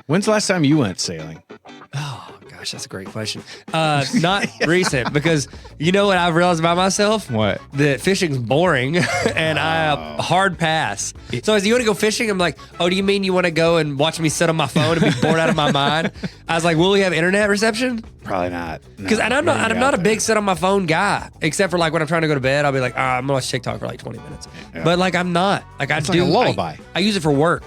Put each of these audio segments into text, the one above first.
When's the last time you went sailing? Oh, gosh, that's a great question. Not recent, because you know what I've realized about myself? What? That fishing's boring, and I hard pass. So as you want to go fishing, I'm like, oh, do you mean you want to go and watch me sit on my phone and be bored out of my mind? I was like, will we have internet reception? Probably not. Because I'm not a big sit on my phone guy, except for like when I'm trying to go to bed, I'll be like, I'm gonna watch TikTok for like 20 minutes. Yeah. But like I'm not. Like it's like a lullaby. I use it for work.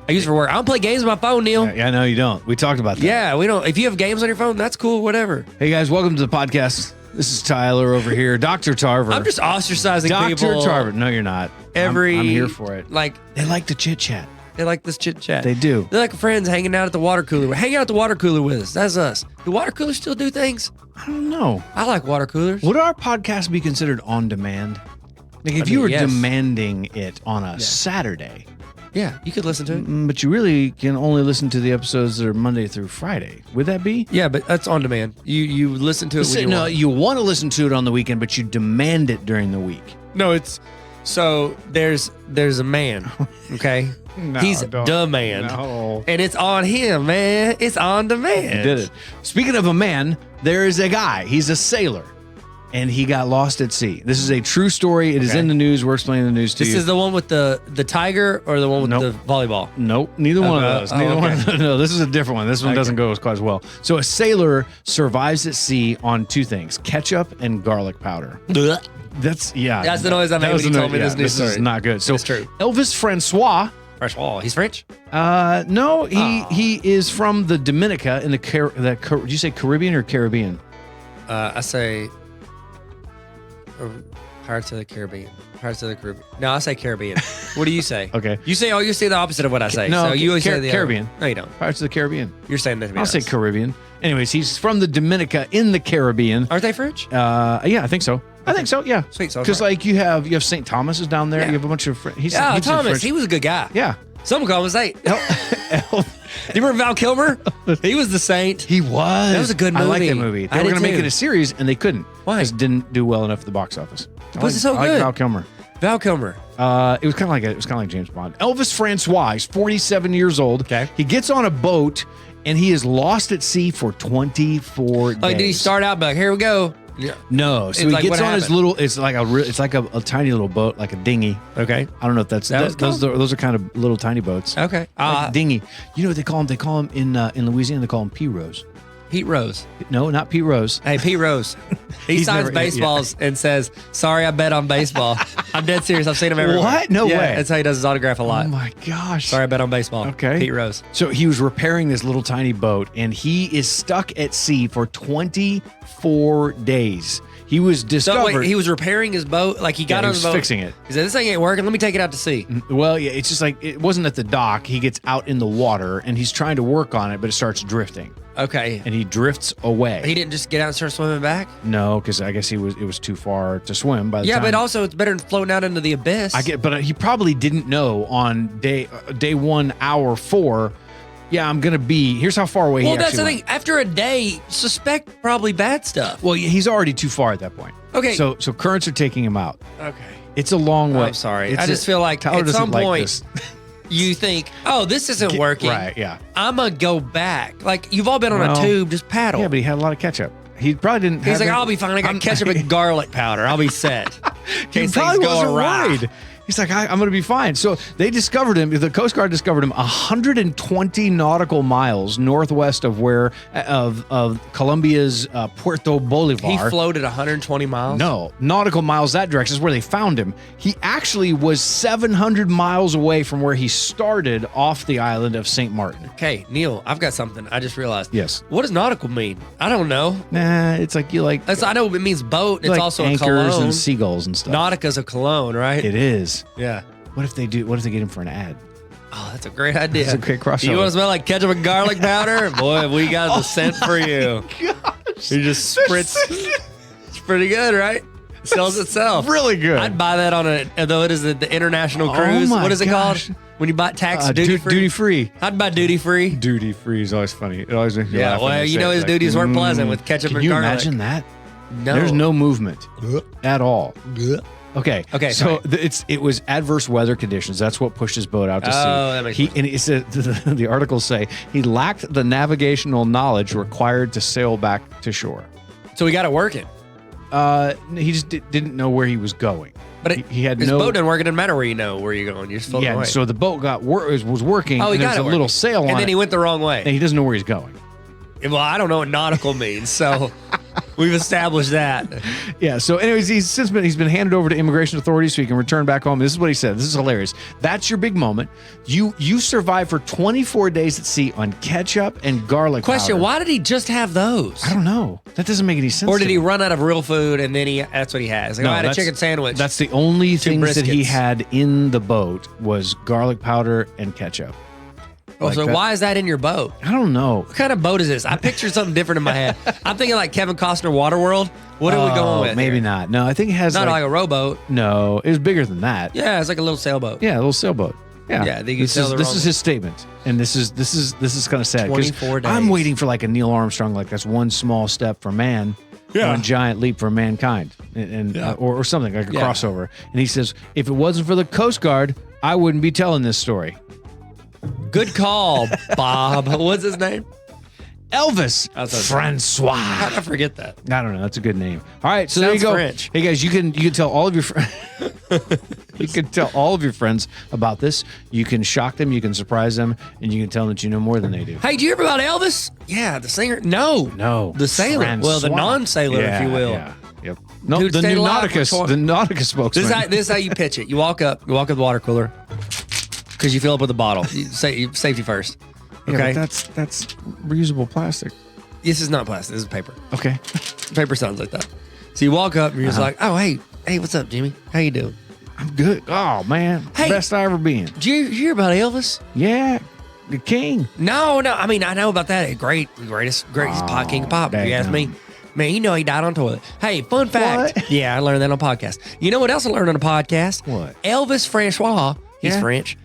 I don't play games on my phone, Neil. Yeah, no, you don't. We talked about that. Yeah, we don't. If you have games on your phone, that's cool, whatever. Hey, guys, welcome to the podcast. This is Tyler over here. Dr. Tarver. I'm just ostracizing people. Dr. Tarver. No, you're not. I'm here for it. Like, they like to chit-chat. They like this chit-chat. They do. They're like friends hanging out at the water cooler. Hang out at the water cooler with us. That's us. Do water coolers still do things? I don't know. I like water coolers. Would our podcast be considered on demand? Like if you were demanding it on a Saturday. Yeah, you could listen to it. But you really can only listen to the episodes that are Monday through Friday. Would that be? Yeah, but that's on demand. You listen to it when you want. You want to listen to it on the weekend, but you demand it during the week. No, it's... So there's a man, okay? He's demand. No. And it's on him, man. It's on demand. You did it. Speaking of a man, there is a guy. He's a sailor. And he got lost at sea. This is a true story. It is in the news. We're explaining the news to you. This is the one with the tiger or the one with the volleyball? Nope. Neither one of those. One of those. No, this is a different one. This one doesn't go quite as well. So a sailor survives at sea on two things: ketchup and garlic powder. That's the noise I made when you told me this news story. This is not good. So it's true. Elvis Francois. He's French? No, he is from the Dominica in the did you say Caribbean or Caribbean? I say Pirates of the Caribbean. Pirates of the Caribbean. No, I say Caribbean. What do you say? Okay. You say the opposite of what I say. No, so you always say the Caribbean. No, you don't. Pirates of the Caribbean. You're saying that to me. I'll say Caribbean. Anyways, he's from the Dominica in the Caribbean. Aren't they French? Yeah, I think so. I think so. Yeah. Sweet. So because like you have St. Thomas is down there. Yeah. You have a bunch of he's Thomas. He was a good guy. Yeah. Some call him a saint. Do you remember Val Kilmer? He was the saint. He was. That was a good movie. I like that movie. They were going to make it a series, and they couldn't. Why? Because it didn't do well enough at the box office. Was it so good? I like Val Kilmer. Val Kilmer. It was kind of like James Bond. Elvis Francois. He's 47 years old. Okay. He gets on a boat, and he is lost at sea for 24 days. Like, did he start out like, here we go? Yeah. No, so he gets on his little. It's like a tiny little boat, like a dinghy. Okay, I don't know if those are kind of little tiny boats. Okay, like dinghy. You know what they call them? They call them in Louisiana. They call them Pete Rose. Pete Rose. No, not Pete Rose. Hey, Pete Rose. He signs baseballs and says, "Sorry, I bet on baseball." I'm dead serious. I've seen him everywhere. What? No way. That's how he does his autograph a lot. Oh my gosh. Sorry, I bet on baseball. Okay. Pete Rose. So he was repairing this little tiny boat, and he is stuck at sea for 24 days. He was discovered. So wait, he was repairing his boat? Like he got on the boat. Fixing it. He said, this thing ain't working. Let me take it out to sea. Well, yeah, it's just like, it wasn't at the dock. He gets out in the water and he's trying to work on it, but it starts drifting. Okay. And he drifts away. He didn't just get out and start swimming back? No, because I guess it was too far to swim by the time. Yeah, but also it's better than floating out into the abyss. But he probably didn't know on day 1, hour 4. Yeah, I'm going to be... Here's how far away he actually went. Well, that's the thing. After a day, suspect probably bad stuff. Well, he's already too far at that point. Okay. So currents are taking him out. Okay. It's a long way. I'm sorry. I just feel like Tyler at some point, like you think, oh, this isn't working. Right, yeah. I'm going to go back. Like, you've all been on a tube, just paddle. Yeah, but he had a lot of ketchup. He probably didn't He's like, I'll be fine. I got ketchup and garlic powder. I'll be set. He probably wasn't worried. He's like, I'm going to be fine. So they discovered him. The Coast Guard discovered him 120 nautical miles northwest of Colombia's Puerto Bolivar. He floated 120 miles? No, nautical miles that direction is where they found him. He actually was 700 miles away from where he started off the island of St. Martin. Okay, Neil, I've got something I just realized. Yes. What does nautical mean? I don't know. Nah, it's like you like... I know it means boat. It's like also anchors a cologne. And seagulls and stuff. Nautica's a cologne, right? It is. Yeah. What if they get him for an ad? Oh, that's a great idea. That's a great crossover. You want to smell like ketchup and garlic powder? Boy, we got the scent for you. Gosh. You just spritz. It's pretty good, right? It sells itself. Really good. I'd buy that on though it is the international cruise. What is it called? When you buy tax duty free? Duty free. I'd buy duty free. Duty free is always funny. It always makes me laugh. Well, you know his duties weren't pleasant with ketchup and garlic. Can you imagine that? No. There's no movement at all. Okay. Okay, So it was adverse weather conditions. That's what pushed his boat out to sea. Oh, that makes sense. And it said, the articles say he lacked the navigational knowledge required to sail back to shore. So we got it working. He just didn't know where he was going. But he had his no boat didn't work. It didn't matter where you know where you're going. You're just floating away. So the boat was working. Oh, he and got there's it a little working. sail on it. And then he went the wrong way. And he doesn't know where he's going. Well, I don't know what nautical means, so we've established that. Yeah. So, anyways, he's been handed over to immigration authorities so he can return back home. This is what he said. This is hilarious. That's your big moment. You survived for 24 days at sea on ketchup and garlic Question: powder. why did he just have those? I don't know. That doesn't make any sense. Or did to he me. run out of real food and then that's what he has? Like, No, I had a that's- chicken sandwich. That's the only things that he briskets. had in the boat was garlic powder and ketchup. Like so that- why is that in your boat? I don't know. What kind of boat is this? I pictured something different in my head. I'm thinking like Kevin Costner Waterworld. What are we going with? Maybe here? not. No, I think it has Not like a rowboat. No, it was bigger than that. Yeah, it's like a little sailboat. Yeah, a little sailboat. Yeah, Yeah, they can this sail is the this wrong- is his statement, and this is kind of sad. 24 days. I'm waiting for like a Neil Armstrong, like that's one small step for man, one giant leap for mankind, and or something like a crossover. And he says, if it wasn't for the Coast Guard, I wouldn't be telling this story. Good call, Bob. What's his name? Elvis Francois. How did I forget that? I don't know. That's a good name. All right, so there you Sounds go. French. Hey guys, you can tell all of your friends. You can tell all of your friends about this. You can shock them. You can surprise them, and you can tell them that you know more than they do. Hey, do you hear about Elvis? Yeah, the singer. No, the sailor. Well, the Francois. non-sailor, if you will. Yeah. Yep. No, Dude, the stayed alive Nauticus. for The Nauticus spokesman. This is how you pitch it. You walk up the water cooler because you fill up with a bottle. Safety first. Yeah, Okay. but that's reusable plastic. This is not plastic. This is paper. Okay. Paper sounds like that. So you walk up and you're just like, oh, hey, what's up, Jimmy? How you doing? I'm good. Oh man, Hey. best I ever been. Did you hear about Elvis? Yeah, the king. No. I mean, I know about that. Greatest pop, king of pop. If you ask me. Man, you know he died on toilet. Hey, fun fact. What? Yeah, I learned that on podcast. You know what else I learned on a podcast? What? Elvis Francois. He's Yeah. French.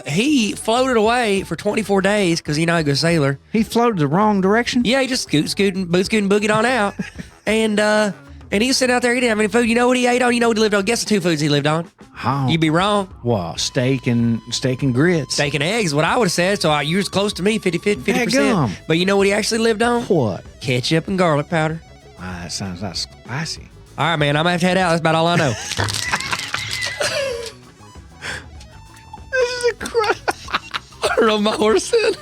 He floated away for 24 days because he's not a good sailor. He floated the wrong direction. Yeah, he just scooting, boogied on out. And he was sitting out there. He didn't have any food. You know what he ate on? You know what he lived on? Guess the two foods he lived on. How? You'd be wrong. Well, steak and grits. Steak and eggs, what I would have said. So you was close to me, 50%. Dadgum. But you know what he actually lived on? What? Ketchup and garlic powder. That sounds not spicy. All right, man. I'm going to have to head out. That's about all I know. This is a crap. I rode my horse in.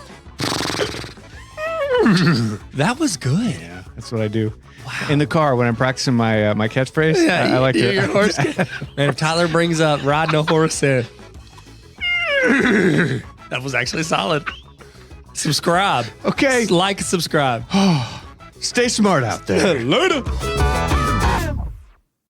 That was good. Yeah, that's what I do. Wow. In the car when I'm practicing my my catchphrase. Yeah, I like to. your horse. And if Tyler brings up riding a horse in, that was actually solid. Subscribe. Okay. Like, subscribe. Stay smart out there. Later.